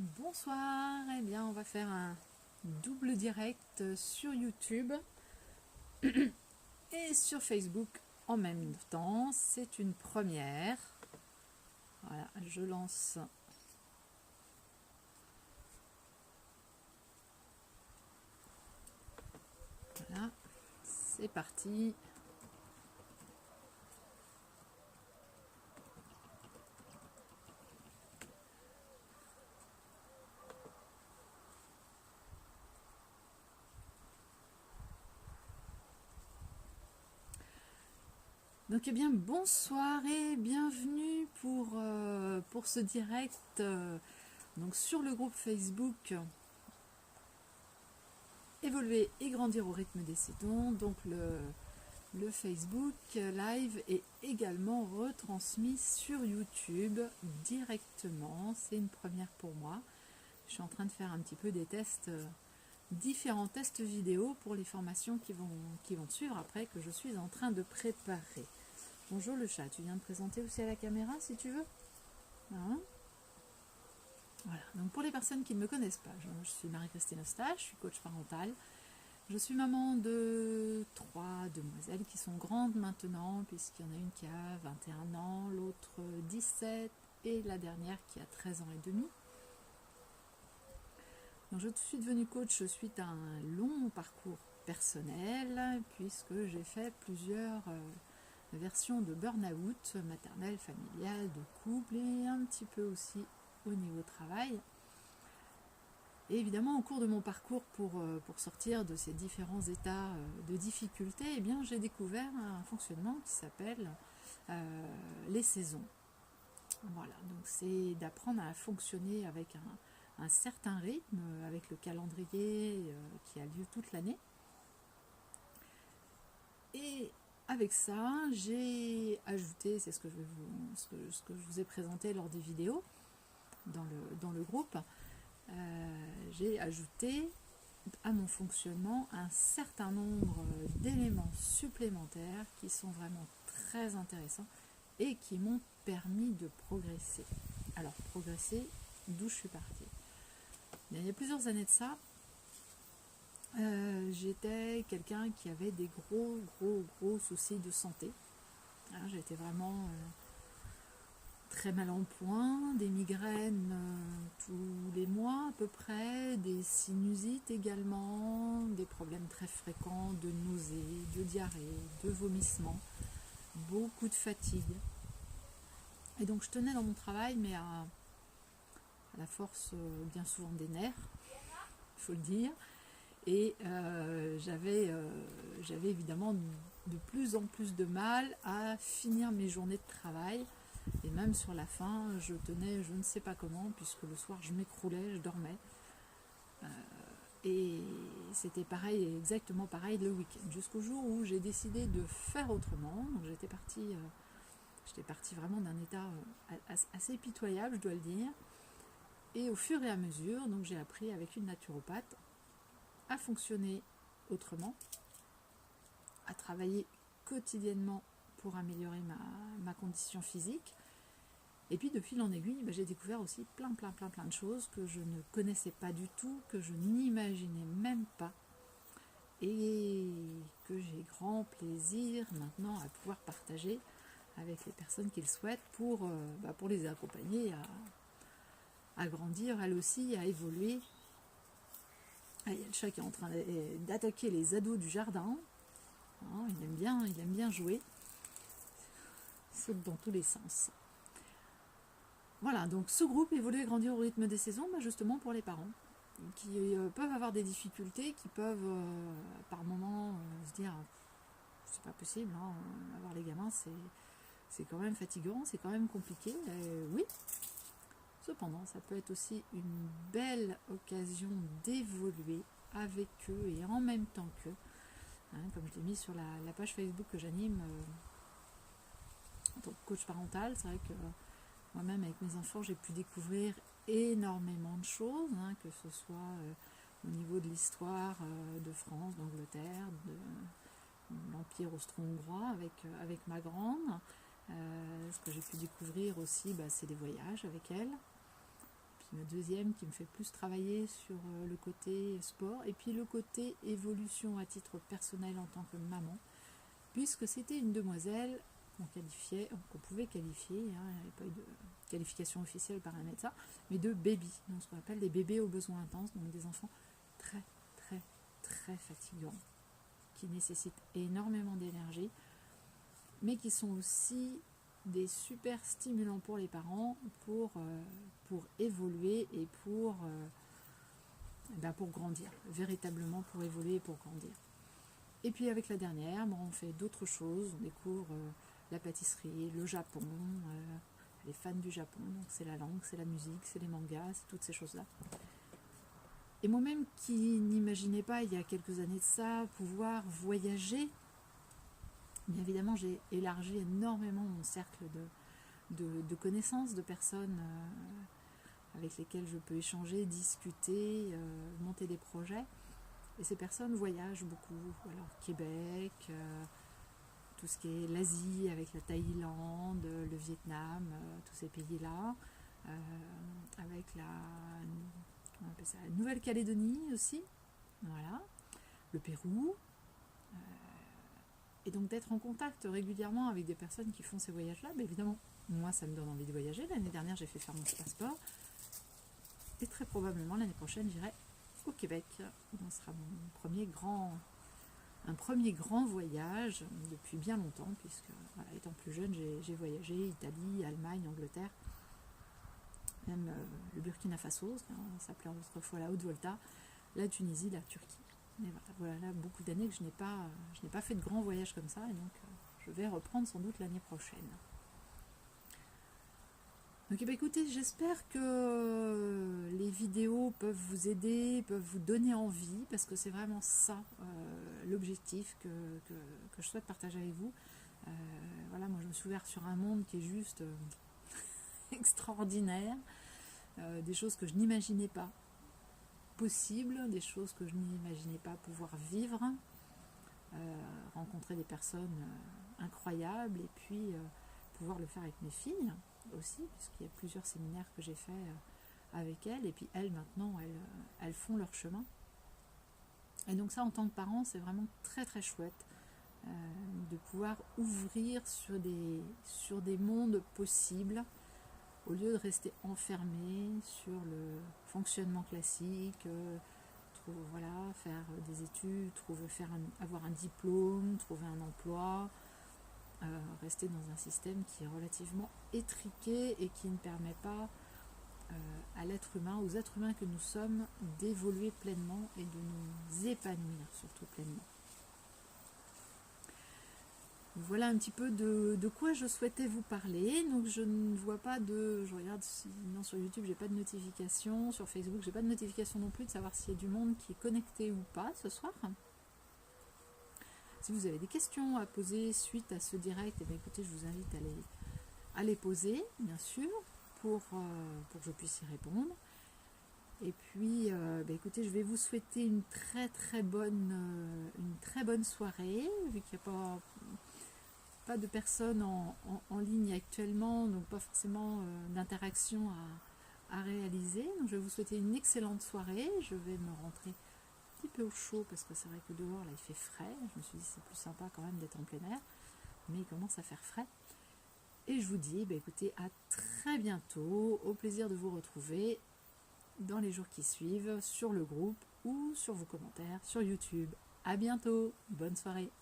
Bonsoir, eh bien on va faire un double direct sur YouTube et sur Facebook en même temps. C'est une première. Voilà, je lance. Voilà, c'est parti. Donc eh bien bonsoir et bienvenue pour ce direct donc sur le groupe Facebook Évoluer et grandir au rythme des saisons. Donc le Facebook Live est également retransmis sur YouTube directement. C'est une première pour moi. Je suis en train de faire un petit peu des tests, différents tests vidéo pour les formations qui vont suivre après, que je suis en train de préparer. Bonjour le chat, tu viens de présenter aussi à la caméra si tu veux, hein? Voilà, donc pour les personnes qui ne me connaissent pas, je suis Marie-Christine Eustache, je suis coach parental. Je suis maman de 3 demoiselles qui sont grandes maintenant, puisqu'il y en a une qui a 21 ans, l'autre 17 et la dernière qui a 13 ans et demi. Donc je suis devenue coach suite à un long parcours personnel, puisque j'ai fait plusieurs versions de burn-out, maternelle, familiale, de couple et un petit peu aussi au niveau travail. Et évidemment, au cours de mon parcours pour sortir de ces différents états de difficulté, eh bien, j'ai découvert un fonctionnement qui s'appelle les saisons. Voilà, donc c'est d'apprendre à fonctionner avec un certain rythme, avec le calendrier qui a lieu toute l'année. Et avec ça, j'ai ajouté, c'est ce que je vous ai présenté lors des vidéos dans le groupe, j'ai ajouté à mon fonctionnement un certain nombre d'éléments supplémentaires qui sont vraiment très intéressants et qui m'ont permis de progresser. Alors, progresser, d'où je suis partie. Il y a plusieurs années de ça, j'étais quelqu'un qui avait des gros soucis de santé. J'étais vraiment très mal en point, des migraines tous les mois à peu près, des sinusites également, des problèmes très fréquents de nausées, de diarrhée, de vomissements, beaucoup de fatigue. Et donc je tenais dans mon travail, mais à la force bien souvent des nerfs, il faut le dire. Et j'avais évidemment de plus en plus de mal à finir mes journées de travail. Et même sur la fin, je tenais je ne sais pas comment, puisque le soir je m'écroulais, je dormais. Et c'était pareil, exactement pareil le week-end, jusqu'au jour où j'ai décidé de faire autrement. Donc j'étais partie vraiment d'un état assez pitoyable, je dois le dire. Et au fur et à mesure, donc j'ai appris avec une naturopathe à fonctionner autrement, à travailler quotidiennement pour améliorer ma condition physique. Et puis de fil en aiguille, j'ai découvert aussi plein de choses que je ne connaissais pas du tout, que je n'imaginais même pas, et que j'ai grand plaisir maintenant à pouvoir partager avec les personnes qui le souhaitent pour les accompagner à grandir, elles aussi, à évoluer. Il y a le chat qui est en train d'attaquer les ados du jardin. Il aime bien jouer. Il saute dans tous les sens. Voilà, donc ce groupe Évoluer et grandir au rythme des saisons, justement pour les parents qui peuvent avoir des difficultés, qui peuvent par moments se dire c'est pas possible, avoir les gamins c'est quand même fatigant, c'est quand même compliqué. Oui, cependant ça peut être aussi une belle occasion d'évoluer avec eux et en même temps qu'eux. Comme je l'ai mis sur la page Facebook que j'anime en tant que coach parental, c'est vrai que moi-même avec mes enfants j'ai pu découvrir énormément de choses, que ce soit au niveau de l'histoire de France, d'Angleterre, de l'Empire austro-hongrois avec ma grande. Ce que j'ai pu découvrir aussi, c'est des voyages avec elle. le deuxième qui me fait plus travailler sur le côté sport, et puis le côté évolution à titre personnel en tant que maman, puisque c'était une demoiselle qu'on pouvait qualifier, il n'y avait pas eu de qualification officielle par un médecin, mais de baby, donc ce qu'on appelle des bébés aux besoins intenses, donc des enfants très très très fatigants, qui nécessitent énormément d'énergie, mais qui sont aussi des super stimulants pour les parents pour évoluer et pour grandir, véritablement pour évoluer et pour grandir. Et puis avec la dernière, on fait d'autres choses, on découvre la pâtisserie, le Japon, les fans du Japon, donc c'est la langue, c'est la musique, c'est les mangas, c'est toutes ces choses-là. Et moi-même qui n'imaginais pas il y a quelques années de ça pouvoir voyager, bien évidemment j'ai élargi énormément mon cercle de connaissances, de personnes avec lesquelles je peux échanger, discuter, monter des projets. Et ces personnes voyagent beaucoup, alors Québec, tout ce qui est l'Asie avec la Thaïlande, le Vietnam, tous ces pays-là, avec la Nouvelle-Calédonie aussi, voilà, le Pérou, et donc d'être en contact régulièrement avec des personnes qui font ces voyages-là, mais évidemment, moi ça me donne envie de voyager. L'année dernière j'ai fait faire mon passeport, et très probablement l'année prochaine j'irai au Québec. Ce sera mon premier grand voyage depuis bien longtemps, puisque étant plus jeune j'ai voyagé Italie, Allemagne, Angleterre, même le Burkina Faso, ça s'appelait autrefois la Haute-Volta, la Tunisie, la Turquie. Mais voilà là, beaucoup d'années que je n'ai pas fait de grands voyages comme ça, et donc je vais reprendre sans doute l'année prochaine. Donc écoutez, j'espère que les vidéos peuvent vous aider, peuvent vous donner envie, parce que c'est vraiment ça l'objectif que je souhaite partager avec vous. Voilà, moi je me suis ouverte sur un monde qui est juste extraordinaire, des choses que je n'imaginais pas possibles, des choses que je n'imaginais pas pouvoir vivre, rencontrer des personnes incroyables, et puis pouvoir le faire avec mes filles aussi, puisqu'il y a plusieurs séminaires que j'ai fait avec elles, et puis elles maintenant elles font leur chemin, et donc ça en tant que parent c'est vraiment très très chouette de pouvoir ouvrir sur des mondes possibles, au lieu de rester enfermé sur le fonctionnement classique, faire des études, avoir un diplôme, trouver un emploi, rester dans un système qui est relativement étriqué et qui ne permet pas à l'être humain, aux êtres humains que nous sommes, d'évoluer pleinement et de nous épanouir surtout pleinement. Voilà un petit peu de quoi je souhaitais vous parler. Donc je ne vois pas je regarde non, sur YouTube j'ai pas de notification, sur Facebook j'ai pas de notification non plus de savoir s'il y a du monde qui est connecté ou pas ce soir. Si vous avez des questions à poser suite à ce direct, écoutez, je vous invite à les poser, bien sûr, pour que je puisse y répondre. Et puis, écoutez, je vais vous souhaiter une très très bonne soirée, vu qu'il n'y a pas de personnes en ligne actuellement, donc pas forcément d'interaction à réaliser. Donc je vais vous souhaiter une excellente soirée. Je vais me rentrer un petit peu au chaud, parce que c'est vrai que dehors là il fait frais. Je me suis dit c'est plus sympa quand même d'être en plein air, mais il commence à faire frais. Et je vous dis, écoutez, à très bientôt, au plaisir de vous retrouver dans les jours qui suivent, sur le groupe ou sur vos commentaires sur YouTube. À bientôt, bonne soirée.